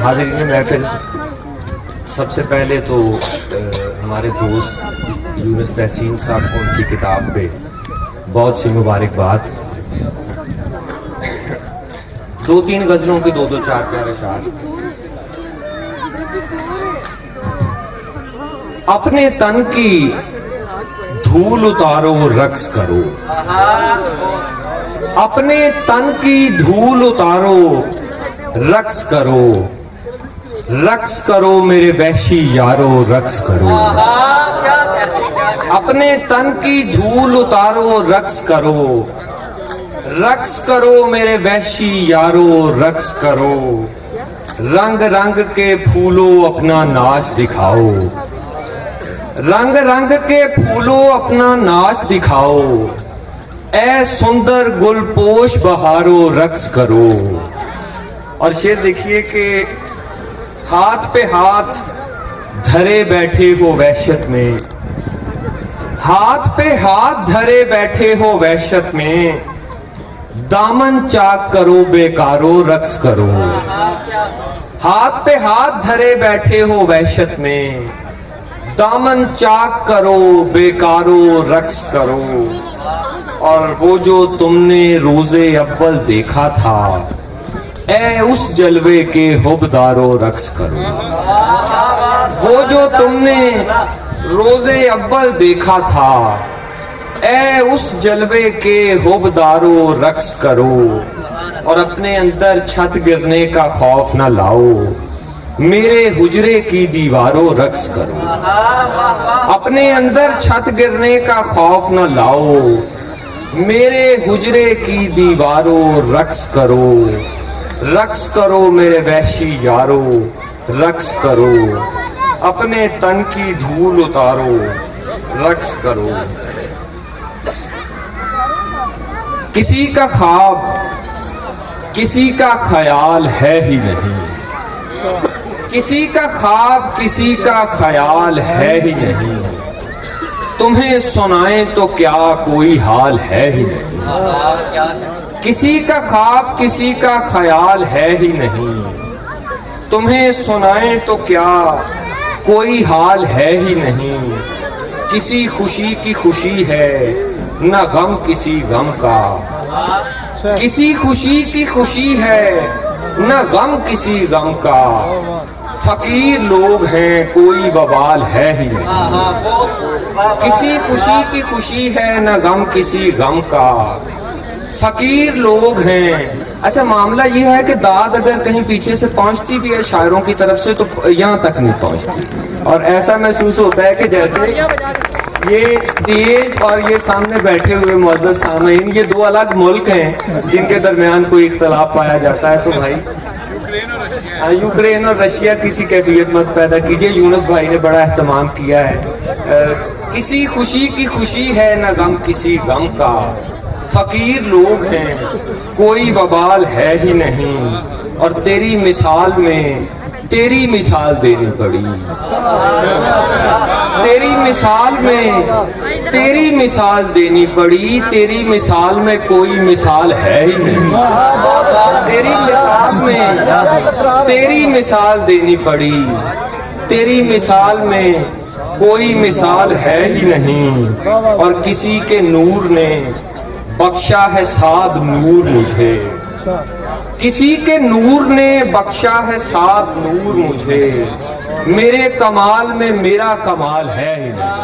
حاضرین محفل، سب سے پہلے تو ہمارے دوست یونس تحسین صاحب کو ان کی کتاب پہ بہت سی مبارکباد. دو تین غزلوں کے دو چار چار اشعار. اپنے تن کی دھول اتارو رقص کرو، اپنے تن کی دھول اتارو رقص کرو، رقص کرو میرے وحشی یارو رقص کرو. اپنے تن کی دھول اتارو رقص کرو، رقص کرو میرے وحشی یارو رقص کرو. رنگ رنگ کے پھولو اپنا ناچ دکھاؤ، رنگ رنگ کے پھولو اپنا ناچ دکھاؤ. اے سندر گل پوش بہارو رقص کرو. اور شعر دیکھیے کہ ہاتھ پہ ہاتھ دھرے بیٹھے ہو وحشت میں، ہاتھ پہ ہاتھ دھرے بیٹھے ہو وحشت میں. دامن چاک کرو بیکارو رقص کرو. ہاتھ پہ ہاتھ دھرے بیٹھے ہو وحشت میں، دامن چاک کرو بیکارو رقص کرو. اور وہ جو تم نے روز اول دیکھا تھا، اے اس جلوے کے حبدارو رقص کرو. وہ جو تم نے روز اول دیکھا تھا، اے اس جلوے کے حبدارو رقص کرو. اور اپنے اندر چھت گرنے کا خوف نہ لاؤ، میرے حجرے کی دیواروں رقص کرو. اپنے اندر چھت گرنے کا خوف نہ لاؤ، میرے حجرے کی دیواروں رقص کرو. رقص کرو میرے وحشی یارو رقص کرو. اپنے تن کی دھول اتارو رقص کرو. کسی کا خواب کسی کا خیال ہے ہی نہیں، کسی کا خواب کسی کا خیال ہے ہی نہیں. تمہیں سنائیں تو کیا کوئی حال ہے ہی نہیں. کسی کا خواب کسی کا خیال ہے ہی نہیں. تمہیں سنائیں تو کیا کوئی حال ہے ہی نہیں. کسی خوشی کی خوشی ہے نہ غم کسی غم کا، کسی خوشی کی خوشی ہے نہ غم کسی غم کا. فقیر لوگ ہیں کوئی وبال ہے ہی نہیں. کسی خوشی کی خوشی ہے نہ غم کسی غم کا. فقیر لوگ ہیں. اچھا معاملہ یہ ہے کہ داد اگر کہیں پیچھے سے پہنچتی بھی ہے شاعروں کی طرف سے تو یہاں تک نہیں پہنچتی. اور ایسا محسوس ہوتا ہے کہ جیسے یہ اسٹیج اور یہ سامنے بیٹھے ہوئے معزز سامعین یہ دو الگ ملک ہیں جن کے درمیان کوئی اختلاف پایا جاتا ہے. تو بھائی یوکرین اور رشیا کسی کیفیت مت پیدا کیجئے. یونس بھائی نے بڑا اہتمام کیا ہے. کسی خوشی کی خوشی ہے نہ غم کسی غم کا. فقیر لوگ ہیں کوئی وبال ہے ہی نہیں. اور تیری مثال میں تیری مثال دینی پڑی. تیری مثال میں تیری مثال دینی پڑی. تیری مثال میں کوئی مثال ہے ہی نہیں. تیری مثال میں تیری مثال دینی پڑی. تیری مثال میں کوئی مثال ہے ہی نہیں. اور کسی کے نور نے بخشا ہے سات نور مجھے. کسی کے نور نے بخشا ہے سات نور مجھے. میرے کمال میں میرا کمال ہے ہی نہیں.